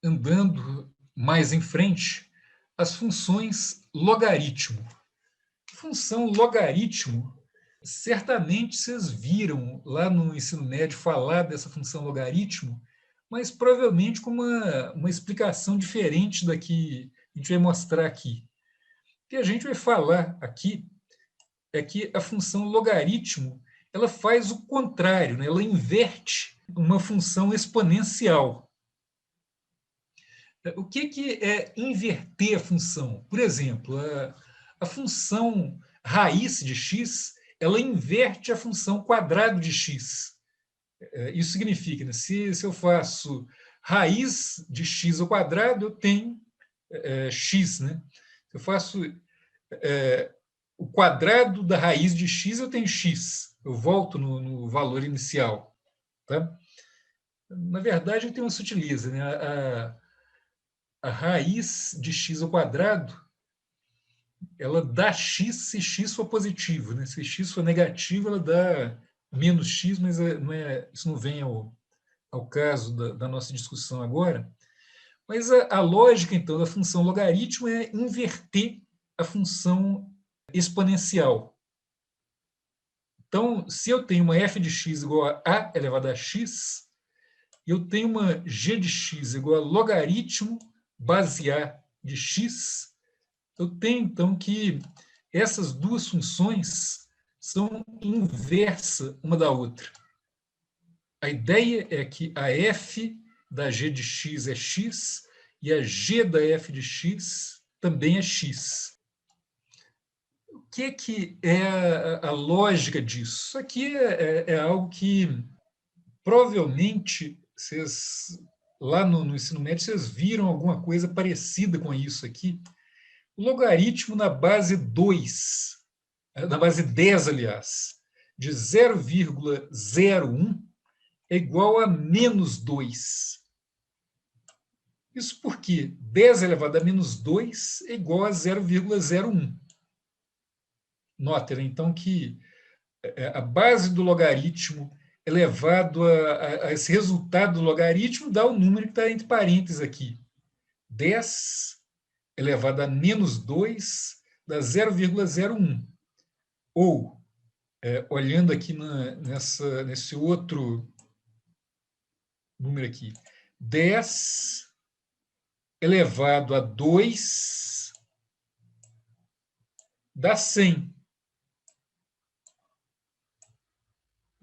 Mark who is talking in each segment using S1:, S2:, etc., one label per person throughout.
S1: andando mais em frente, as funções logaritmo. Função logaritmo, certamente vocês viram lá no ensino médio falar dessa função logaritmo, mas provavelmente com uma explicação diferente da que a gente vai mostrar aqui. O que a gente vai falar aqui é que a função logaritmo ela faz o contrário, né? Ela inverte uma função exponencial. O que é inverter a função? Por exemplo, a função raiz de x ela inverte a função quadrado de x. Isso significa, né, se eu faço raiz de x ao quadrado, eu tenho x. Né? Se eu faço o quadrado da raiz de x, eu tenho x. Eu volto no valor inicial. Tá? Na verdade, tem uma sutileza. Né? A raiz de x ao quadrado ela dá x se x for positivo. Né? Se x for negativo, ela dá menos x, mas isso não vem ao caso da nossa discussão agora. Mas a lógica, então, da função logaritmo é inverter a função exponencial. Então, se eu tenho uma f de x igual a elevado a x, e eu tenho uma g de x igual a logaritmo base a de x, eu tenho, então, que essas duas funções são inversa uma da outra. A ideia é que a f da g de x é x e a g da f de x também é x. O que é a lógica disso? Isso aqui é algo que provavelmente vocês, lá no ensino médio, vocês viram alguma coisa parecida com isso aqui. O logaritmo na base 2, na base 10, aliás, de 0,01 é igual a menos 2. Isso porque 10 elevado a menos 2 é igual a 0,01. Nota, então, que a base do logaritmo elevado a esse resultado do logaritmo dá o número que está entre parênteses aqui. 10 elevado a menos 2 dá 0,01. Ou, olhando aqui nesse outro número aqui, 10 elevado a 2 dá 100.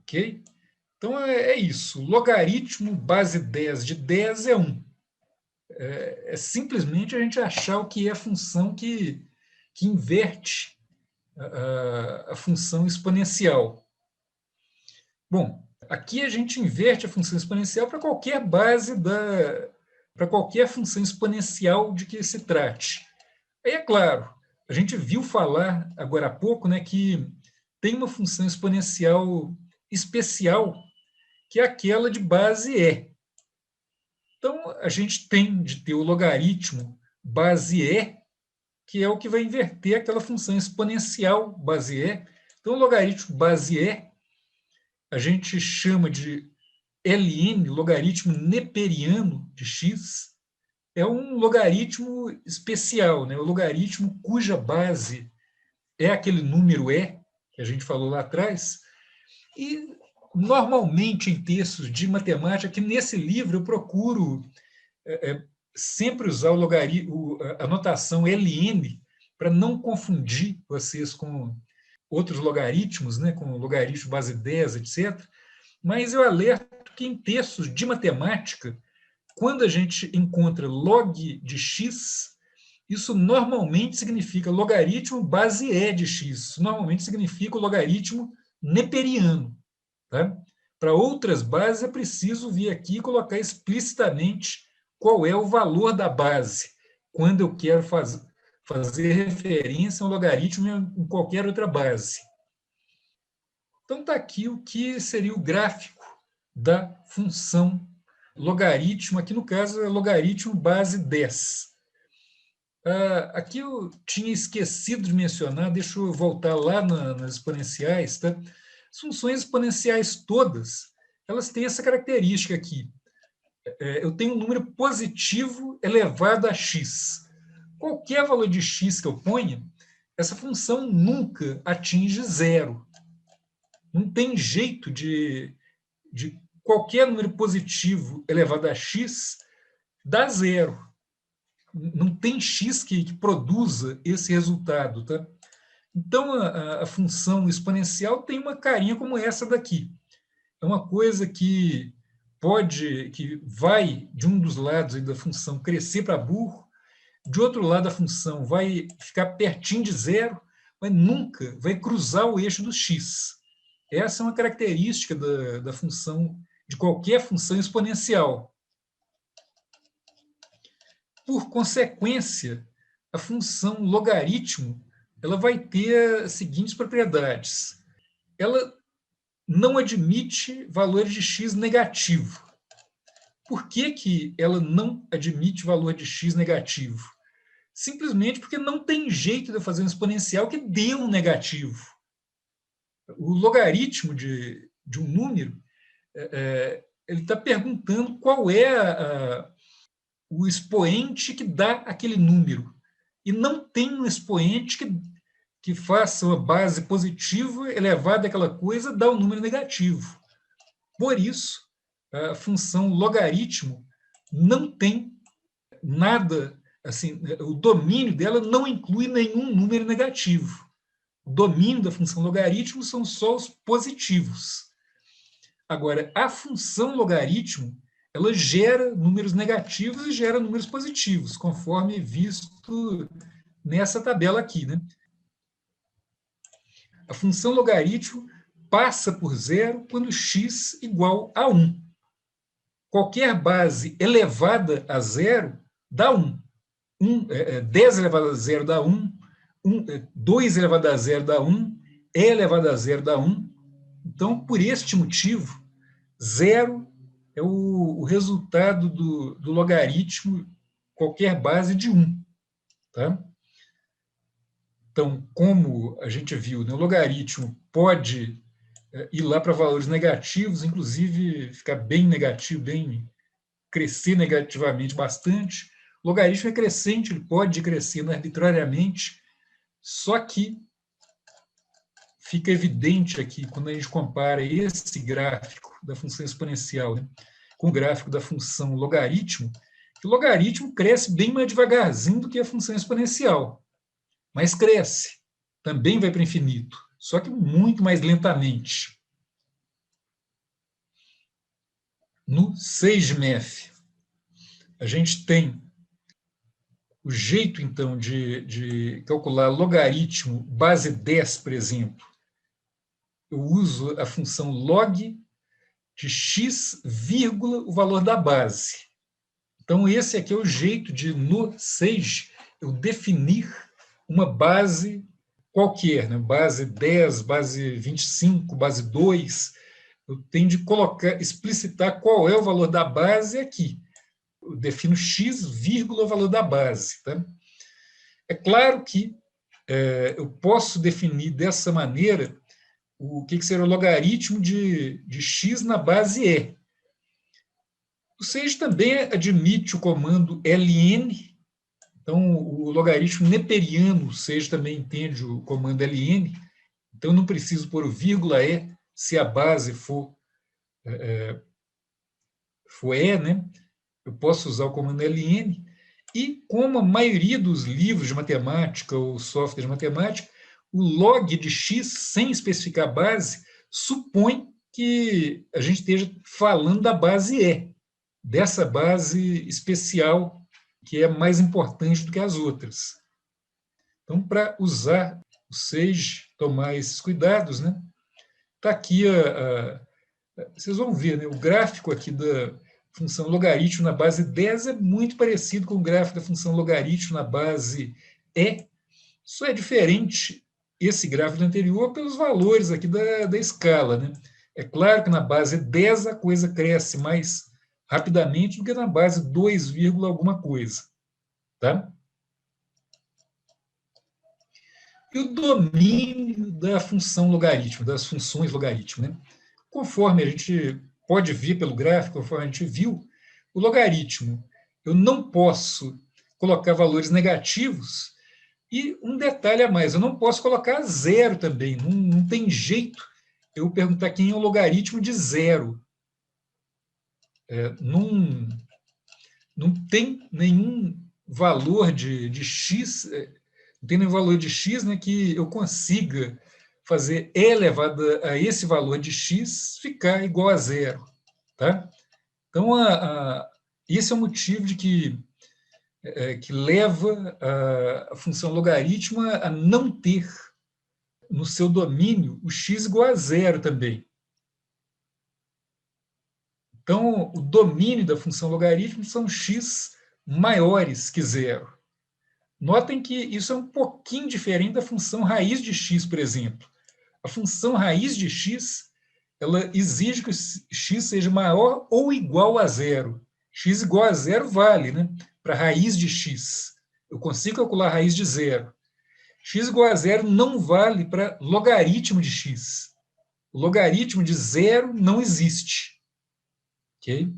S1: Ok? Então, é isso. Logaritmo base 10 de 10 é 1. É simplesmente a gente achar o que é a função que inverte a função exponencial. Bom, aqui a gente inverte a função exponencial para qualquer base para qualquer função exponencial de que se trate. Aí, é claro, a gente viu falar agora há pouco, né, que tem uma função exponencial especial, que é aquela de base E. Então, a gente tem de ter o logaritmo base E, que é o que vai inverter aquela função exponencial base E. Então, o logaritmo base E, a gente chama de Ln, logaritmo neperiano de x, é um logaritmo especial, né? O logaritmo cuja base é aquele número E, que a gente falou lá atrás, e normalmente em textos de matemática, que nesse livro eu procuro sempre usar a notação Ln para não confundir vocês com outros logaritmos, né, com logaritmo base 10, etc. Mas eu alerto que em textos de matemática, quando a gente encontra log de x, isso normalmente significa logaritmo base E de x. Isso normalmente significa o logaritmo neperiano. Tá? Para outras bases, é preciso vir aqui e colocar explicitamente qual é o valor da base, quando eu quero fazer referência a um logaritmo em qualquer outra base. Então, está aqui o que seria o gráfico da função logaritmo, aqui no caso é logaritmo base 10. Aqui eu tinha esquecido de mencionar, deixa eu voltar lá nas exponenciais, tá? As funções exponenciais todas, elas têm essa característica aqui. eu tenho um número positivo elevado a x. Qualquer valor de x que eu ponha, essa função nunca atinge zero. Não tem jeito de qualquer número positivo elevado a x dar zero. Não tem x que produza esse resultado. Tá? Então, a função exponencial tem uma carinha como essa daqui. É uma coisa que vai de um dos lados da função crescer para burro, de outro lado a função vai ficar pertinho de zero, mas nunca vai cruzar o eixo do x. Essa é uma característica da função, de qualquer função exponencial. Por consequência, a função logaritmo ela vai ter as seguintes propriedades. Ela não admite valores de x negativo. Por que ela não admite valor de x negativo? Simplesmente porque não tem jeito de eu fazer um exponencial que dê um negativo. O logaritmo de um número, ele está perguntando qual é o expoente que dá aquele número. E não tem um expoente que faça uma base positiva elevada àquela coisa, dá um número negativo. Por isso, a função logaritmo não tem nada, assim, o domínio dela não inclui nenhum número negativo. O domínio da função logaritmo são só os positivos. Agora, a função logaritmo, ela gera números negativos e gera números positivos, conforme visto nessa tabela aqui, né? A função logaritmo passa por zero quando x igual a 1. Qualquer base elevada a zero dá 1. 10 elevado a zero dá 1. 2 elevado a zero dá 1. E elevado a zero dá 1. Então, por este motivo, zero é o resultado do logaritmo, qualquer base de 1. Tá? Então, como a gente viu, né, o logaritmo pode ir lá para valores negativos, inclusive ficar bem negativo, crescer negativamente bastante. O logaritmo é crescente, ele pode ir crescendo arbitrariamente, só que fica evidente aqui, quando a gente compara esse gráfico da função exponencial, né, com o gráfico da função logaritmo, que o logaritmo cresce bem mais devagarzinho do que a função exponencial, mas cresce, também vai para o infinito, só que muito mais lentamente. No SageMath, a gente tem o jeito, então, de calcular logaritmo base 10, por exemplo. Eu uso a função log de x, vírgula, o valor da base. Então, esse aqui é o jeito de, no Sage, eu definir uma base qualquer, né? Base 10, base 25, base 2. Eu tenho de explicitar qual é o valor da base aqui. Eu defino x, vírgula, o valor da base. Tá? É claro que eu posso definir dessa maneira o que seria o logaritmo de x na base e. O Sage também admite o comando ln, então o logaritmo neperiano, o Sage também entende o comando ln, então eu não preciso pôr o vírgula e se a base for e, né? Eu posso usar o comando ln, e como a maioria dos livros de matemática ou software de matemática, o log de x, sem especificar base, supõe que a gente esteja falando da base e, dessa base especial, que é mais importante do que as outras. Então, para usar o Sage, tomar esses cuidados, né? Está aqui, vocês vão ver, né? O gráfico aqui da função logaritmo na base 10 é muito parecido com o gráfico da função logaritmo na base e. Só é diferente esse gráfico anterior pelos valores aqui da escala, né? É claro que na base 10 a coisa cresce mais rapidamente do que na base 2, alguma coisa. Tá? E o domínio da função logaritmo, das funções logaritmo. Né? Conforme a gente pode ver pelo gráfico, conforme a gente viu, o logaritmo, eu não posso colocar valores negativos, e um detalhe a mais, eu não posso colocar zero também, não tem jeito eu perguntar quem é o logaritmo de zero. Não tem nenhum valor de x, não tem nenhum valor de x, né, que eu consiga fazer e elevado a esse valor de x ficar igual a zero. Tá? Então, esse é o motivo de que leva a função logaritmo a não ter no seu domínio o x igual a zero também. Então, o domínio da função logaritmo são x maiores que zero. Notem que isso é um pouquinho diferente da função raiz de x, por exemplo. A função raiz de x, ela exige que o x seja maior ou igual a zero. X igual a zero vale, né? Para raiz de x. Eu consigo calcular a raiz de zero. X igual a zero não vale para logaritmo de x. O logaritmo de zero não existe. Ok?